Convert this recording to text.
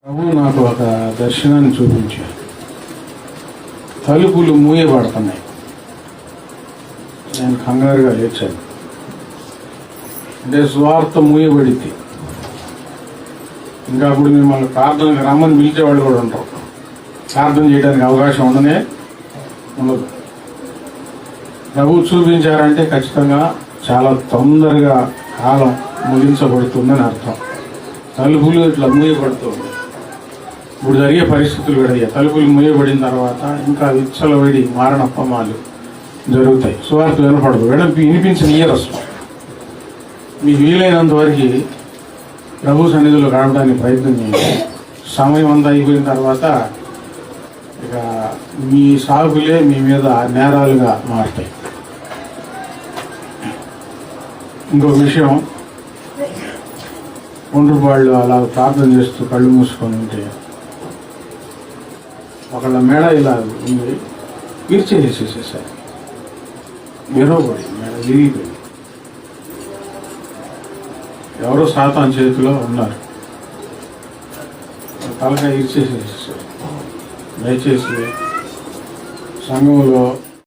ప్రభు నాకు ఒక దర్శనాన్ని చూపించారు. తలుపులు మూయబడుతున్నాయి. నేను కంగారుగా లేచాను. అంటే స్వార్థ మూయబడింది. ఇంకా అప్పుడు మిమ్మల్ని ప్రార్థనకు రమ్మని పిలిచేవాళ్ళు కూడా ఉంటారు. ప్రార్థన చేయడానికి అవకాశం ఉండదు. ప్రభు చూపించారంటే ఖచ్చితంగా చాలా తొందరగా కాలం ముగించబడుతుందని అర్థం. తలుపులు ఇట్లా మూయబడుతుంది. ఇప్పుడు జరిగే పరిస్థితులు కూడా తలుపులు మూయబడిన తర్వాత ఇంకా విచ్చలవిడి మారణప్పమాలు జరుగుతాయి. సువార్త వినపడదు, వినిపించనీయరు అసలు. మీకు వీలైనంత వరకు ప్రభు సన్నిధిలో గడపడానికి ప్రయత్నం చేయండి. సమయం అంతా అయిపోయిన తర్వాత ఇక మీ సాగులే మీ మీద నేరాలుగా మారుతాయి. ఇంకో విషయం, ఒండ్రు వాళ్ళు అలా ప్రార్థన చేస్తూ కళ్ళు మూసుకొని ఉంటే ఒకళ్ళ మెడ ఇలా ఉంది, విరిచేసేసేసారు. విరవబడి మెడ విరిగిపోయింది. ఎవరో సాతాను చేతిలో ఉన్నారు. తలకాయ ఇరిచేసేసేసారు. దయచేసి సంఘంలో